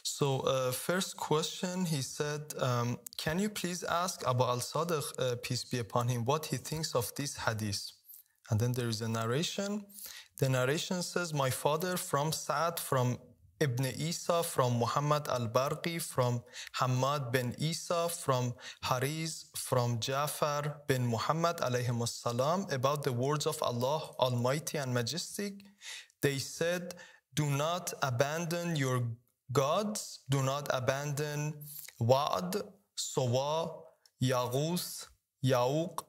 So, first question, he said, can you please ask Abu al-Sadiq, peace be upon him, what he thinks of this hadith? And then there is a narration. The narration says, my father from Sa'd, from Ibn Isa, from Muhammad al-Barqi, from Hamad bin Isa, from Hariz, from Ja'far bin Muhammad alayhim salam, about the words of Allah Almighty and Majestic. They said, do not abandon your gods, do not abandon Wa'd, Sawa, Yaghus, Ya'uq,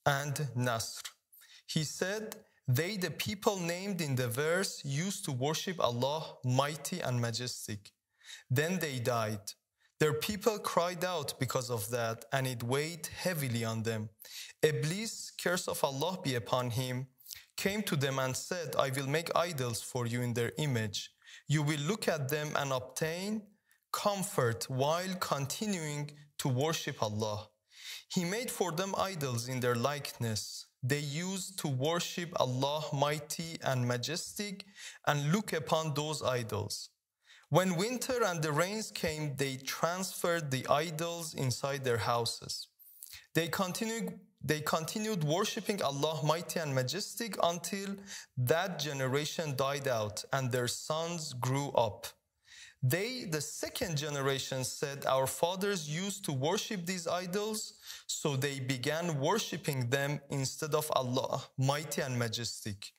and Nasr. He said, they, the people named in the verse, used to worship Allah, mighty and majestic. Then they died. Their people cried out because of that, and it weighed heavily on them. Iblis, curse of Allah be upon him, came to them and said, I will make idols for you in their image. You will look at them and obtain comfort while continuing to worship Allah. He made for them idols in their likeness. They used to worship Allah mighty and majestic and look upon those idols. When winter and the rains came, they transferred the idols inside their houses. They continued worshiping Allah mighty and majestic until that generation died out and their sons grew up. They, the second generation, said, our fathers used to worship these idols, so they began worshiping them instead of Allah, mighty and majestic.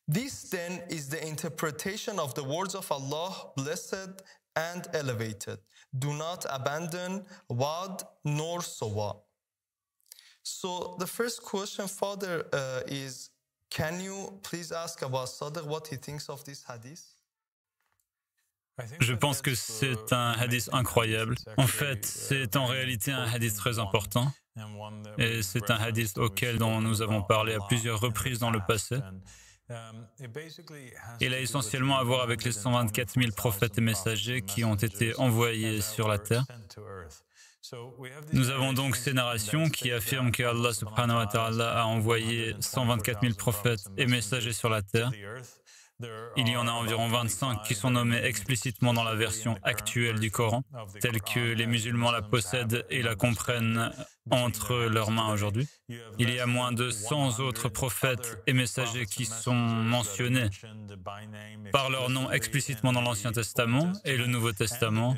This then is the interpretation of the words of Allah, blessed and elevated. Do not abandon Wad nor Sawa. So the first question, Father, is, can you please ask Abu al-Sadiq what he thinks of this hadith? Je pense que c'est un hadith incroyable. En fait, c'est en réalité un hadith très important. Et c'est un hadith auquel nous avons parlé à plusieurs reprises dans le passé. Il a essentiellement à voir avec les 124 000 prophètes et messagers qui ont été envoyés sur la terre. Nous avons donc ces narrations qui affirment que Allah subhanahu wa ta'ala a envoyé 124 000 prophètes et messagers sur la terre. Il y en a environ 25 qui sont nommés explicitement dans la version actuelle du Coran, telle que les musulmans la possèdent et la comprennent entre leurs mains aujourd'hui. Il y a moins de 100 autres prophètes et messagers qui sont mentionnés par leur nom explicitement dans l'Ancien Testament et le Nouveau Testament.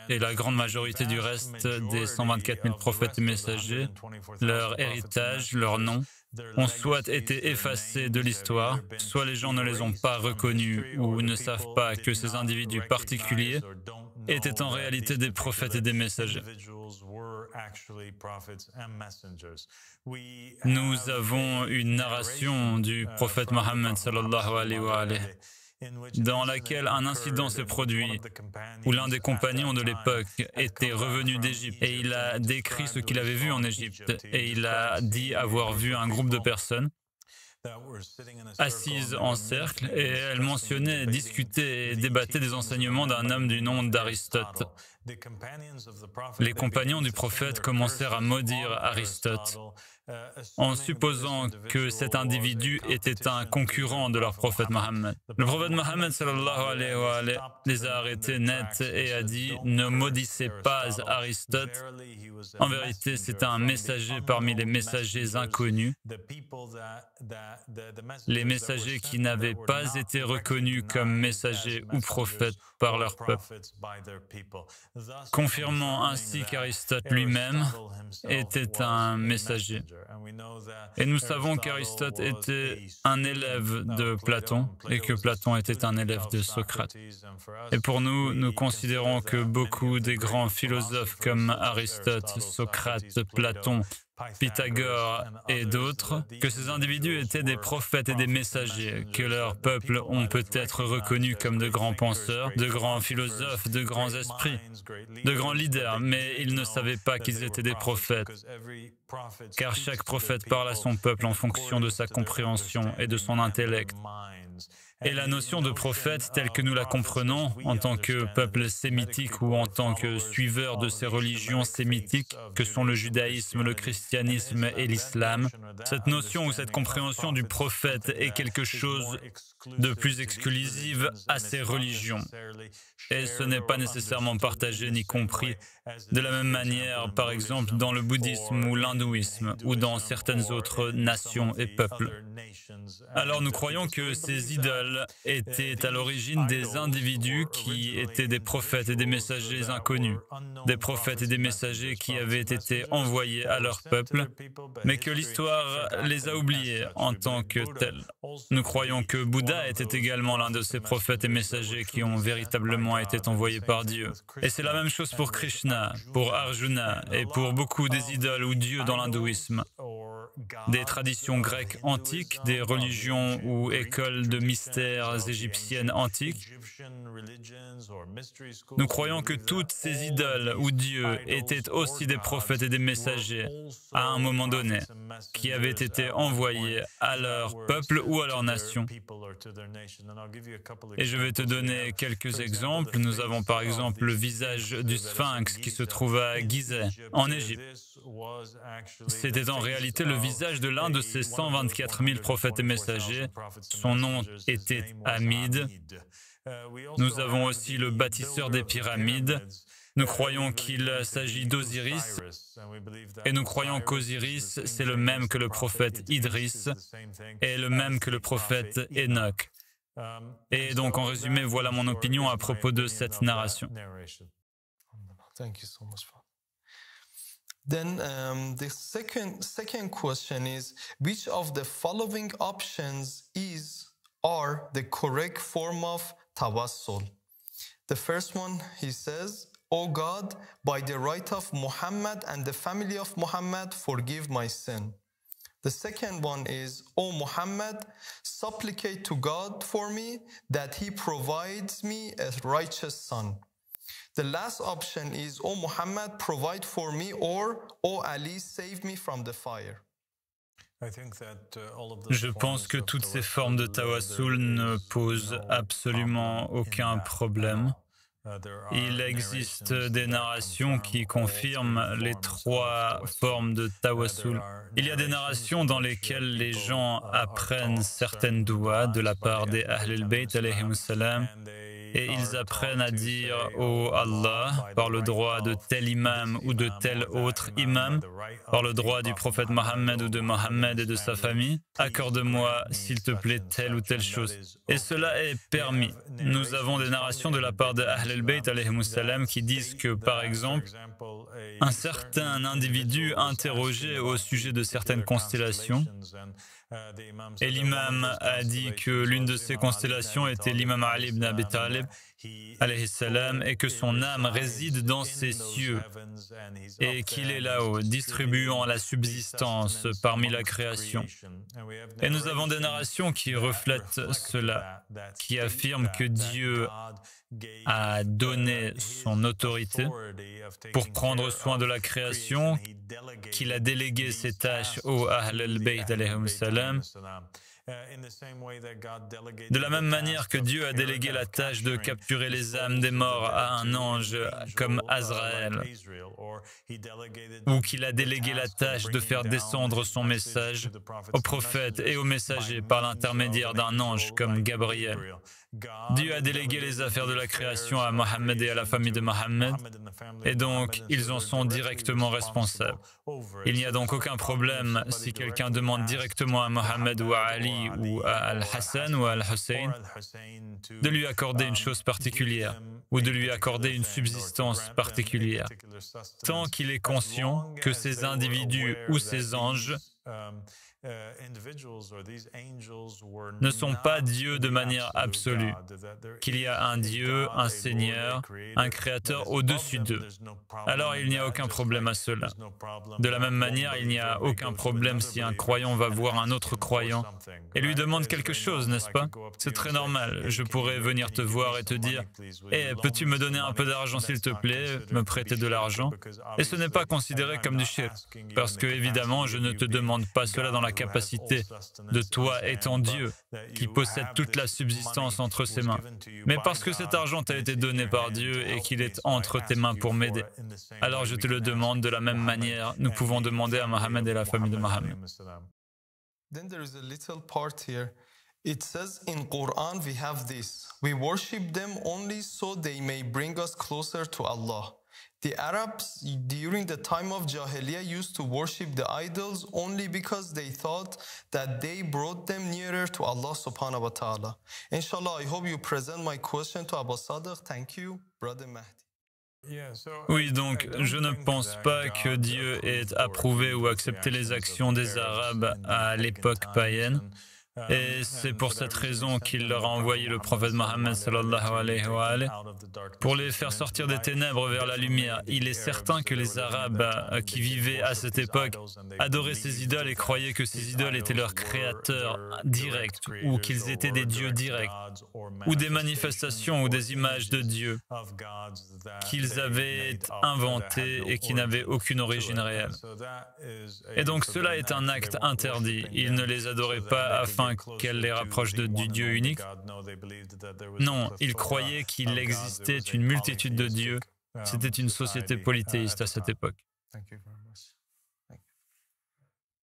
Et la grande majorité du reste des 124 000 prophètes et messagers, leur héritage, leur nom, ont soit été effacés de l'histoire, soit les gens ne les ont pas reconnus ou ne savent pas que ces individus particuliers étaient en réalité des prophètes et des messagers. Nous avons une narration du prophète Mohammed sallallahu alayhi wa alayhi, dans laquelle un incident s'est produit où l'un des compagnons de l'époque était revenu d'Égypte et il a décrit ce qu'il avait vu en Égypte et il a dit avoir vu un groupe de personnes assises en cercle et elles mentionnaient, discutaient et débattaient des enseignements d'un homme du nom d'Aristote. Les compagnons du prophète commencèrent à maudire Aristote en supposant que cet individu était un concurrent de leur prophète Mohammed. Le prophète Mohammed sallallahu alayhi wa alayhi les a arrêtés net et a dit « Ne maudissez pas Aristote. En vérité, c'est un messager parmi les messagers inconnus, les messagers qui n'avaient pas été reconnus comme messagers ou prophètes par leur peuple. » Confirmant ainsi qu'Aristote lui-même était un messager. Et nous savons qu'Aristote était un élève de Platon et que Platon était un élève de Socrate. Et pour nous, nous considérons que beaucoup des grands philosophes comme Aristote, Socrate, Platon, Pythagore et d'autres, que ces individus étaient des prophètes et des messagers, que leurs peuples ont peut-être reconnus comme de grands penseurs, de grands philosophes, de grands esprits, de grands leaders, mais ils ne savaient pas qu'ils étaient des prophètes, car chaque prophète parle à son peuple en fonction de sa compréhension et de son intellect. Et la notion de prophète telle que nous la comprenons en tant que peuple sémitique ou en tant que suiveur de ces religions sémitiques que sont le judaïsme, le christianisme et l'islam, cette notion ou cette compréhension du prophète est quelque chose de plus exclusif à ces religions. Et ce n'est pas nécessairement partagé ni compris de la même manière, par exemple, dans le bouddhisme ou l'hindouisme ou dans certaines autres nations et peuples. Alors nous croyons que ces idoles étaient à l'origine des individus qui étaient des prophètes et des messagers inconnus, des prophètes et des messagers qui avaient été envoyés à leur peuple, mais que l'histoire les a oubliés en tant que tels. Nous croyons que Bouddha était également l'un de ces prophètes et messagers qui ont véritablement été envoyés par Dieu. Et c'est la même chose pour Krishna, pour Arjuna et pour beaucoup des idoles ou dieux dans l'hindouisme. Des traditions grecques antiques, des religions ou écoles de mystères égyptiennes antiques. Nous croyons que toutes ces idoles ou dieux étaient aussi des prophètes et des messagers à un moment donné, qui avaient été envoyés à leur peuple ou à leur nation. Et je vais te donner quelques exemples. Nous avons par exemple le visage du Sphinx qui se trouve à Gizeh, en Égypte. C'était en réalité le visage de l'un de ces 124 000 prophètes et messagers. Son nom était Amid. Nous avons aussi le bâtisseur des pyramides. Nous croyons qu'il s'agit d'Osiris et nous croyons qu'Osiris, c'est le même que le prophète Idris et le même que le prophète Enoch. Et donc, en résumé, voilà mon opinion à propos de cette narration. Thank you so much. Then the second question is, which of the following options are the correct form of tawassul? The first one, he says, "O God, by the right of Muhammad and the family of Muhammad, forgive my sin." The second one is, "O Muhammad, supplicate to God for me that he provides me a righteous son." The last option is, "O Muhammad, provide for me," or "O Ali, save me from the fire." Je pense que toutes ces formes de tawassul ne posent absolument aucun problème. Il existe des narrations qui confirment les trois formes de tawassul. Il y a des narrations dans lesquelles les gens apprennent certaines douas de la part des Ahl al-Bayt alayhim salam, et ils apprennent à dire « Oh Allah » par le droit de tel imam ou de tel autre imam, par le droit du prophète Mohammed ou de Mohammed et de sa famille, « Accorde-moi, s'il te plaît, telle ou telle chose. » Et cela est permis. Nous avons des narrations de la part de Ahl al-Bayt alayhim salam qui disent que, par exemple, un certain individu interrogeait au sujet de certaines constellations, et l'imam a dit que l'une de ces constellations était l'imam Ali ibn Abi Talib, alayhi salam, et que son âme réside dans ces cieux, et qu'il est là-haut, distribuant la subsistance parmi la création. Et nous avons des narrations qui reflètent cela, qui affirment que Dieu a donné son autorité pour prendre soin de la création, qu'il a délégué ses tâches aux Ahl al-Bayt alayhim salam. De la même manière que Dieu a délégué la tâche de capturer les âmes des morts à un ange comme Azraël, ou qu'il a délégué la tâche de faire descendre son message aux prophètes et aux messagers par l'intermédiaire d'un ange comme Gabriel. Dieu a délégué les affaires de la création à Mohammed et à la famille de Mohammed, et donc ils en sont directement responsables. Il n'y a donc aucun problème si quelqu'un demande directement à Mohammed ou à Ali ou à Al-Hassan ou à Al-Hussein de lui accorder une chose particulière ou de lui accorder une subsistance particulière, tant qu'il est conscient que ces individus ou ces anges ne sont pas Dieu de manière absolue, qu'il y a un Dieu, un Seigneur, un Créateur au-dessus d'eux. Alors il n'y a aucun problème à cela. De la même manière, il n'y a aucun problème si un croyant va voir un autre croyant et lui demande quelque chose, n'est-ce pas? C'est très normal. Je pourrais venir te voir et te dire « Eh, peux-tu me donner un peu d'argent s'il te plaît, me prêter de l'argent ?» Et ce n'est pas considéré comme du shirk, parce que évidemment, je ne te demande pas cela dans la capacité de toi étant Dieu, qui possède toute la subsistance entre ses mains, mais parce que cet argent t'a été donné par Dieu et qu'il est entre tes mains pour m'aider. Alors je te le demande de la même manière, nous pouvons demander à Mohammed et la famille de Mohammed. Then there is a little part here. It says in Quran we have this. We worship them only so they may bring us closer to Allah. The Arabs during the time of Jahiliyyah used to worship the idols only because they thought that they brought them nearer to Allah subhanahu wa ta'ala. Inshallah, I hope you present my question to Abu Sadiq. Thank you, Brother Mahdi. Oui, donc je ne pense pas que Dieu ait approuvé ou accepté les actions des Arabes à l'époque païenne. Et c'est pour cette raison qu'il leur a envoyé le prophète Mohammed sallallahu alayhi wa alayhi, pour les faire sortir des ténèbres vers la lumière. Il est certain que les Arabes qui vivaient à cette époque adoraient ces idoles et croyaient que ces idoles étaient leurs créateurs directs ou qu'ils étaient des dieux directs ou des manifestations ou des images de Dieu qu'ils avaient inventées et qui n'avaient aucune origine réelle. Et donc cela est un acte interdit. Ils ne les adoraient pas afin qu'elle les rapproche du Dieu unique. Non, ils croyaient qu'il existait une multitude de dieux. C'était une société polythéiste à cette époque.